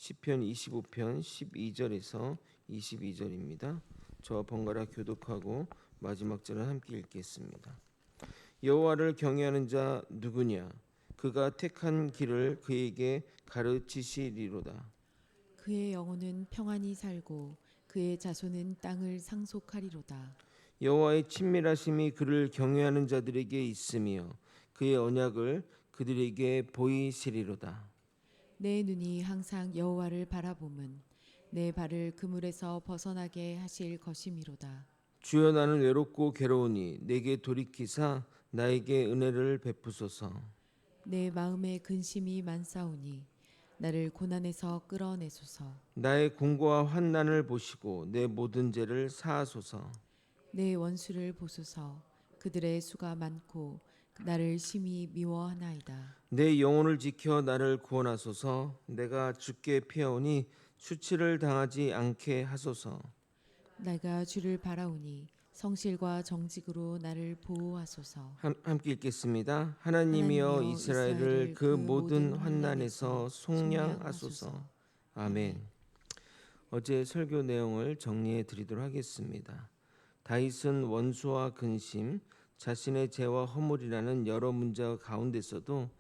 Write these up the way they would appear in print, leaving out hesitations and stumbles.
시편 25편 12절에서 22절입니다. 저와 번갈아 교독하고 마지막 절을 함께 읽겠습니다. 여호와를 경외하는 자 누구냐? 그가 택한 길을 그에게 가르치시리로다. 그의 영혼은 평안히 살고 그의 자손은 땅을 상속하리로다. 여호와의 친밀하심이 그를 경외하는 자들에게 있으며 그의 언약을 그들에게 보이시리로다. 내 눈이 항상 여호와를 바라봄은 내 발을 그물에서 벗어나게 하실 것이미로다. 주여, 나는 외롭고 괴로우니 내게 돌이키사 나에게 은혜를 베푸소서. 내 마음에 근심이 많사오니 나를 고난에서 끌어내소서. 나의 공고와 환난을 보시고 내 모든 죄를 사하소서. 내 원수를 보소서. 그들의 수가 많고 나를 심히 미워하나이다. 내 영혼을 지켜 나를 구원하소서. 내가 주께 피하오니 수치를 당하지 않게 하소서. 내가 주를 바라오니 성실과 정직으로 나를 보호하소서. 함께 읽겠습니다. 하나님이여 하나님이여 이스라엘을 이스라엘을 그 모든 환난에서 속량하소서. 아멘. 어제 설교 내용을 정리해 드리도록 하겠습니다. 다윗은 원수와 근심, 자신의 죄와 허물이라는 여러 문제 가운데서도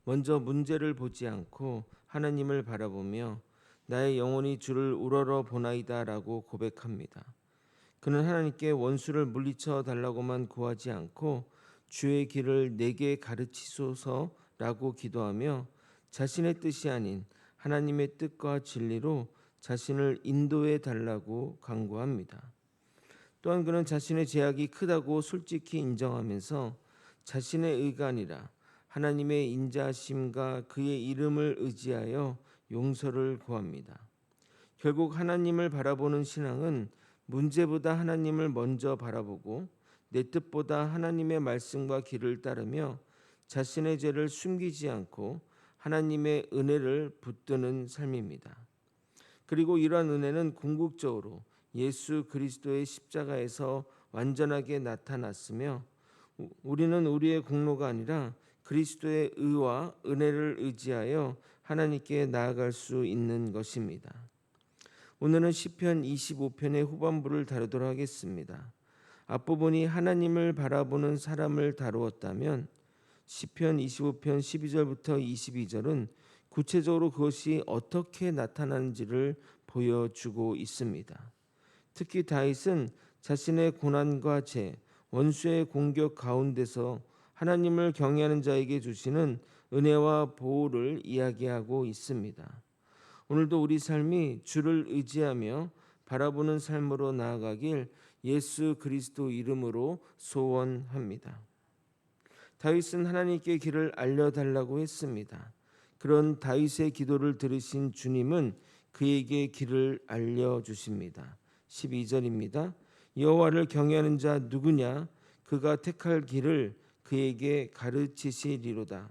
먼저 문제를 보지 않고 하나님을 바라보며 나의 영혼이 주를 우러러 보나이다라고 고백합니다. 그는 하나님께 원수를 물리쳐 달라고만 구하지 않고 주의 길을 내게 가르치소서라고 기도하며 자신의 뜻이 아닌 하나님의 뜻과 진리로 자신을 인도해 달라고 간구합니다. 또한 그는 자신의 죄악이 크다고 솔직히 인정하면서 자신의 의가 아니라 하나님의 인자하심과 그의 이름을 의지하여 용서를 구합니다. 결국 하나님을 바라보는 신앙은 문제보다 하나님을 먼저 바라보고 내 뜻보다 하나님의 말씀과 길을 따르며 자신의 죄를 숨기지 않고 하나님의 은혜를 붙드는 삶입니다. 그리고 이러한 은혜는 궁극적으로 예수 그리스도의 십자가에서 완전하게 나타났으며 우리는 우리의 공로가 아니라 그리스도의 의와 은혜를 의지하여 하나님께 나아갈 수 있는 것입니다. 오늘은 시편 25편의 후반부를 다루도록 하겠습니다. 앞부분이 하나님을 바라보는 사람을 다루었다면 시편 25편 12절부터 22절은 구체적으로 그것이 어떻게 나타나는지를 보여주고 있습니다. 특히 다윗은 자신의 고난과 죄, 원수의 공격 가운데서 하나님을 경외하는 자에게 주시는 은혜와 보호를 이야기하고 있습니다. 오늘도 우리 삶이 주를 의지하며 바라보는 삶으로 나아가길 예수 그리스도 이름으로 소원합니다. 다윗은 하나님께 길을 알려달라고 했습니다. 그런 다윗의 기도를 들으신 주님은 그에게 길을 알려주십니다. 12절입니다. 여호와를 경외하는 자 누구냐? 그가 택할 길을 그에게 가르치시리로다.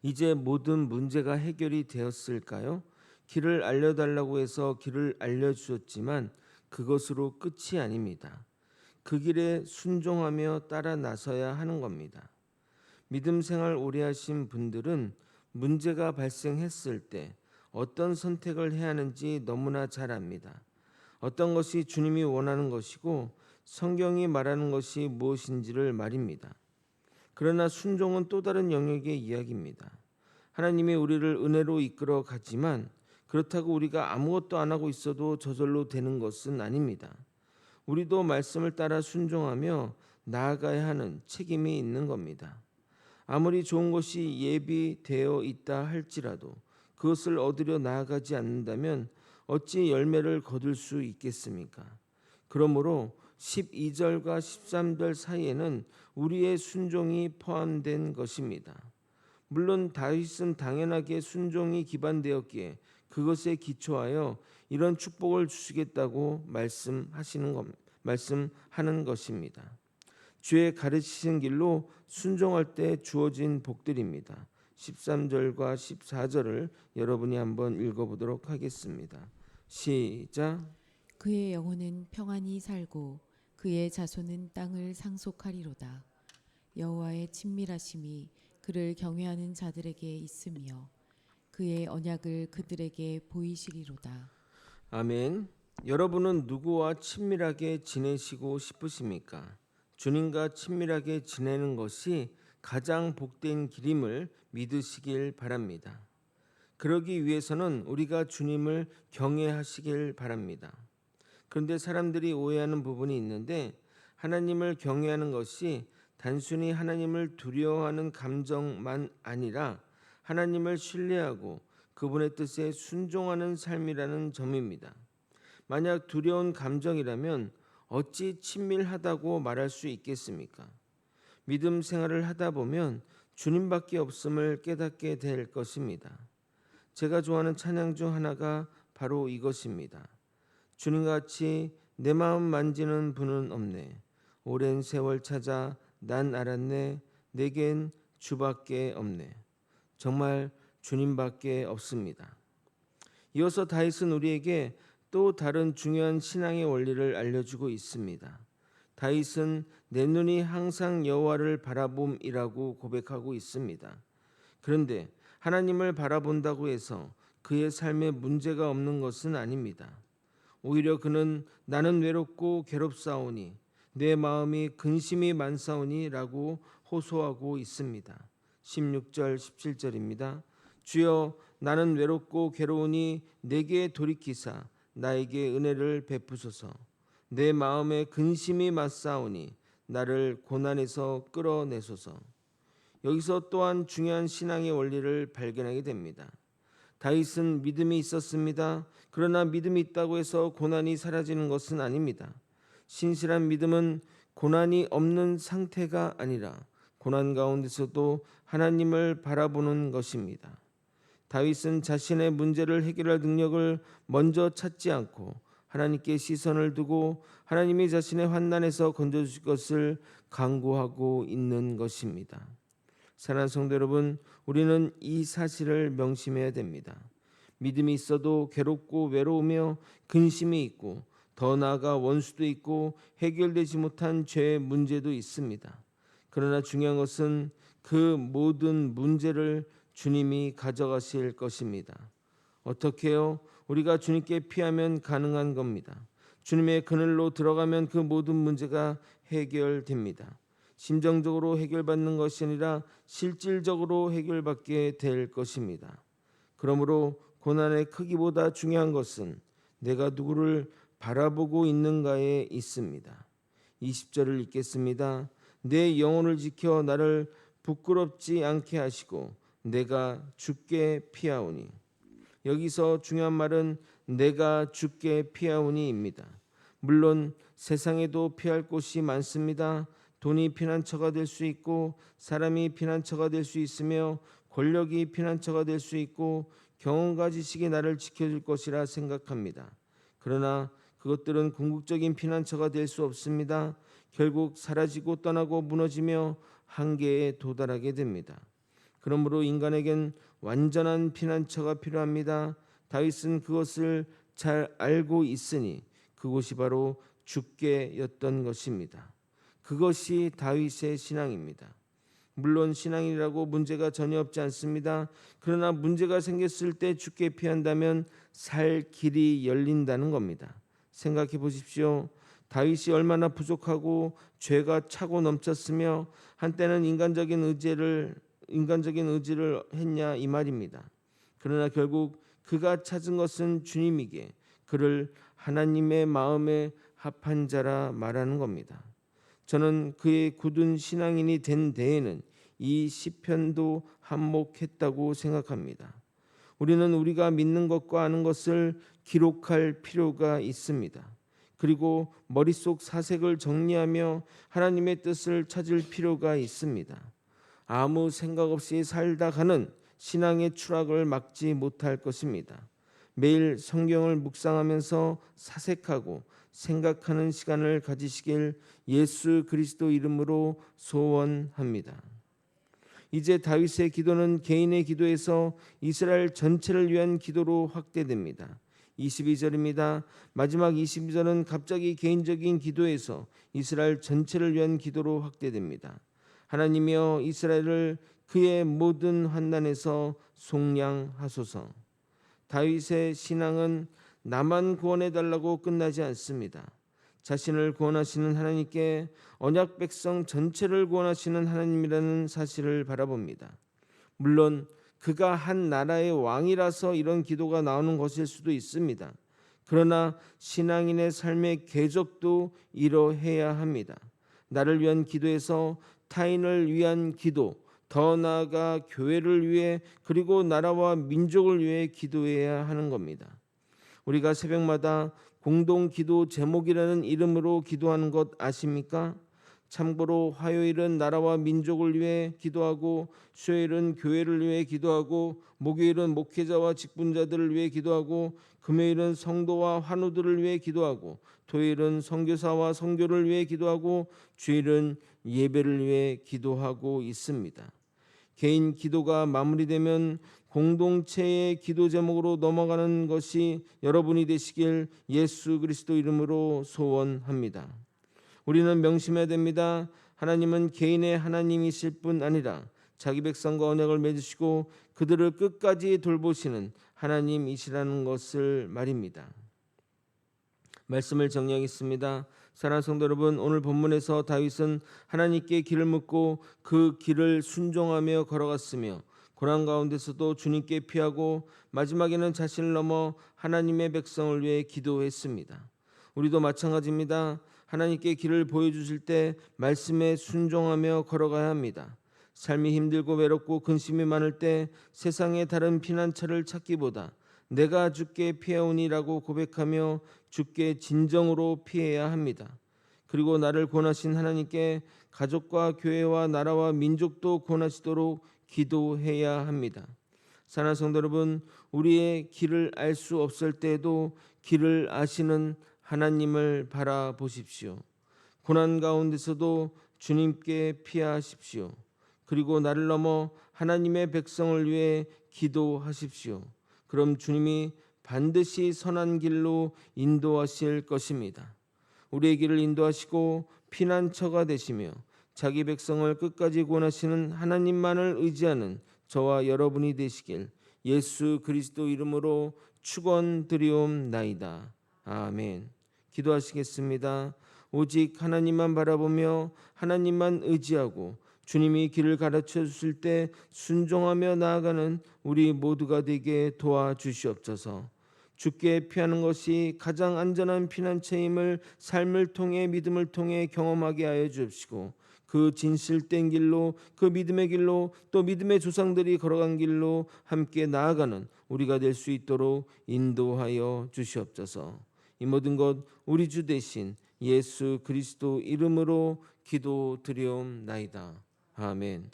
이제 모든 문제가 해결이 되었을까요? 길을 알려달라고 해서 길을 알려주셨지만 그것으로 끝이 아닙니다. 그 길에 순종하며 따라 나서야 하는 겁니다. 믿음 생활 오래 하신 분들은 문제가 발생했을 때 어떤 선택을 해야 하는지 너무나 잘 압니다. 어떤 것이 주님이 원하는 것이고 성경이 말하는 것이 무엇인지를 말입니다. 그러나 순종은 또 다른 영역의 이야기입니다. 하나님이 우리를 은혜로 이끌어 가지만 그렇다고 우리가 아무것도 안 하고 있어도 저절로 되는 것은 아닙니다. 우리도 말씀을 따라 순종하며 나아가야 하는 책임이 있는 겁니다. 아무리 좋은 것이 예비되어 있다 할지라도 그것을 얻으려 나아가지 않는다면 어찌 열매를 거둘 수 있겠습니까? 그러므로 12절과 13절 사이에는 우리의 순종이 포함된 것입니다. 물론 다윗은 당연하게 순종이 기반되었기에 그것에 기초하여 이런 축복을 주시겠다고 말씀하는 것입니다. 주의 가르치신 길로 순종할 때 주어진 복들입니다. 13절과 14절을 여러분이 한번 읽어보도록 하겠습니다. 시작. 그의 영혼은 평안히 살고 그의 자손은 땅을 상속하리로다. 여호와의 친밀하심이 그를 경외하는 자들에게 있으며 그의 언약을 그들에게 보이시리로다. 아멘. 여러분은 누구와 친밀하게 지내시고 싶으십니까? 주님과 친밀하게 지내는 것이 가장 복된 길임을 믿으시길 바랍니다. 그러기 위해서는 우리가 주님을 경외하시길 바랍니다. 그런데 사람들이 오해하는 부분이 있는데, 하나님을 경외하는 것이 단순히 하나님을 두려워하는 감정만 아니라 하나님을 신뢰하고 그분의 뜻에 순종하는 삶이라는 점입니다. 만약 두려운 감정이라면 어찌 친밀하다고 말할 수 있겠습니까? 믿음 생활을 하다 보면 주님밖에 없음을 깨닫게 될 것입니다. 제가 좋아하는 찬양 중 하나가 바로 이것입니다. 주님같이 내 마음 만지는 분은 없네. 오랜 세월 찾아 난 알았네. 내겐 주밖에 없네. 정말 주님밖에 없습니다. 이어서 다윗은 우리에게 또 다른 중요한 신앙의 원리를 알려주고 있습니다. 다윗은 내 눈이 항상 여호와를 바라봄이라고 고백하고 있습니다. 그런데 하나님을 바라본다고 해서 그의 삶에 문제가 없는 것은 아닙니다. 오히려 그는 나는 외롭고 괴롭사오니 내 마음이 근심이 많사오니 라고 호소하고 있습니다. 16절 17절입니다. 주여 나는 외롭고 괴로우니 내게 돌이키사 나에게 은혜를 베푸소서. 내 마음에 근심이 맞사오니 나를 고난에서 끌어내소서. 여기서 또한 중요한 신앙의 원리를 발견하게 됩니다. 다윗은 믿음이 있었습니다. 그러나 믿음이 있다고 해서 고난이 사라지는 것은 아닙니다. 신실한 믿음은 고난이 없는 상태가 아니라 고난 가운데서도 하나님을 바라보는 것입니다. 다윗은 자신의 문제를 해결할 능력을 먼저 찾지 않고 하나님께 시선을 두고 하나님이 자신의 환난에서 건져주실 것을 간구하고 있는 것입니다. 사랑하는 성도 여러분, 우리는 이 사실을 명심해야 됩니다. 믿음이 있어도 괴롭고 외로우며 근심이 있고 더 나아가 원수도 있고 해결되지 못한 죄의 문제도 있습니다. 그러나 중요한 것은 그 모든 문제를 주님이 가져가실 것입니다. 어떻게요? 우리가 주님께 피하면 가능한 겁니다. 주님의 그늘로 들어가면 그 모든 문제가 해결됩니다. 심정적으로 해결받는 것이 아니라 실질적으로 해결받게 될 것입니다. 그러므로 고난의 크기보다 중요한 것은 내가 누구를 바라보고 있는가에 있습니다. 20절을 읽겠습니다. 내 영혼을 지켜 나를 부끄럽지 않게 하시고 내가 주께 피하오니. 여기서 중요한 말은 내가 주께 피하오니입니다. 물론 세상에도 피할 곳이 많습니다. 돈이 피난처가 될 수 있고 사람이 피난처가 될 수 있으며 권력이 피난처가 될 수 있고 경험과 지식이 나를 지켜줄 것이라 생각합니다. 그러나 그것들은 궁극적인 피난처가 될 수 없습니다. 결국 사라지고 떠나고 무너지며 한계에 도달하게 됩니다. 그러므로 인간에겐 완전한 피난처가 필요합니다. 다윗은 그것을 잘 알고 있으니 그곳이 바로 주께였던 것입니다. 그것이 다윗의 신앙입니다. 물론 신앙이라고 문제가 전혀 없지 않습니다. 그러나 문제가 생겼을 때 주께 피한다면 살 길이 열린다는 겁니다. 생각해 보십시오. 다윗이 얼마나 부족하고 죄가 차고 넘쳤으며 한때는 인간적인 의지를 했냐 이 말입니다. 그러나 결국 그가 찾은 것은 주님이기에 그를 하나님의 마음에 합한 자라 말하는 겁니다. 저는 그의 굳은 신앙인이 된 데에는 이 시편도 한몫했다고 생각합니다. 우리는 우리가 믿는 것과 아는 것을 기록할 필요가 있습니다. 그리고 머릿속 사색을 정리하며 하나님의 뜻을 찾을 필요가 있습니다. 아무 생각 없이 살다 가는 신앙의 추락을 막지 못할 것입니다. 매일 성경을 묵상하면서 사색하고 생각하는 시간을 가지시길 예수 그리스도 이름으로 소원합니다. 이제 다윗의 기도는 개인의 기도에서 이스라엘 전체를 위한 기도로 확대됩니다. 22절입니다. 마지막 22절은 갑자기 개인적인 기도에서 이스라엘 전체를 위한 기도로 확대됩니다. 하나님이여 이스라엘을 그의 모든 환난에서 속량하소서. 다윗의 신앙은 나만 구원해 달라고 끝나지 않습니다. 자신을 구원하시는 하나님께 언약 백성 전체를 구원하시는 하나님이라는 사실을 바라봅니다. 물론 그가 한 나라의 왕이라서 이런 기도가 나오는 것일 수도 있습니다. 그러나 신앙인의 삶의 궤적도 이러해야 합니다. 나를 위한 기도에서 타인을 위한 기도, 더 나아가 교회를 위해 그리고 나라와 민족을 위해 기도해야 하는 겁니다. 우리가 새벽마다 공동 기도 제목이라는 이름으로 기도하는 것 아십니까? 참고로 화요일은 나라와 민족을 위해 기도하고, 수요일은 교회를 위해 기도하고, 목요일은 목회자와 직분자들을 위해 기도하고, 금요일은 성도와 환우들을 위해 기도하고, 토요일은 선교사와 선교를 위해 기도하고, 주일은 예배를 위해 기도하고 있습니다. 개인 기도가 마무리되면 공동체의 기도 제목으로 넘어가는 것이 여러분이 되시길 예수 그리스도 이름으로 소원합니다. 우리는 명심해야 됩니다. 하나님은 개인의 하나님이실 뿐 아니라 자기 백성과 언약을 맺으시고 그들을 끝까지 돌보시는 하나님이시라는 것을 말입니다. 말씀을 정리하겠습니다. 사랑하는 성도 여러분, 오늘 본문에서 다윗은 하나님께 길을 묻고 그 길을 순종하며 걸어갔으며, 고난 가운데서도 주님께 피하고 마지막에는 자신을 넘어 하나님의 백성을 위해 기도했습니다. 우리도 마찬가지입니다. 하나님께 길을 보여주실 때 말씀에 순종하며 걸어가야 합니다. 삶이 힘들고 외롭고 근심이 많을 때 세상의 다른 피난처를 찾기보다 내가 주께 피하오니라고 고백하며 주께 진정으로 피해야 합니다. 그리고 나를 구원하신 하나님께 가족과 교회와 나라와 민족도 구원하시도록 기도해야 합니다. 사랑하는 성도 여러분, 우리의 길을 알 수 없을 때에도 길을 아시는 하나님을 바라보십시오. 고난 가운데서도 주님께 피하십시오. 그리고 나를 넘어 하나님의 백성을 위해 기도하십시오. 그럼 주님이 반드시 선한 길로 인도하실 것입니다. 우리의 길을 인도하시고 피난처가 되시며 자기 백성을 끝까지 구원하시는 하나님만을 의지하는 저와 여러분이 되시길 예수 그리스도 이름으로 축원드리옵나이다. 아멘. 기도하시겠습니다. 오직 하나님만 바라보며 하나님만 의지하고 주님이 길을 가르쳐 주실 때 순종하며 나아가는 우리 모두가 되게 도와주시옵소서. 주께 피하는 것이 가장 안전한 피난처임을 삶을 통해 믿음을 통해 경험하게 하여 주옵시고, 그 진실된 길로, 그 믿음의 길로, 또 믿음의 조상들이 걸어간 길로 함께 나아가는 우리가 될 수 있도록 인도하여 주시옵소서. 이 모든 것 우리 주 대신 예수 그리스도 이름으로 기도드리옵나이다. 아멘.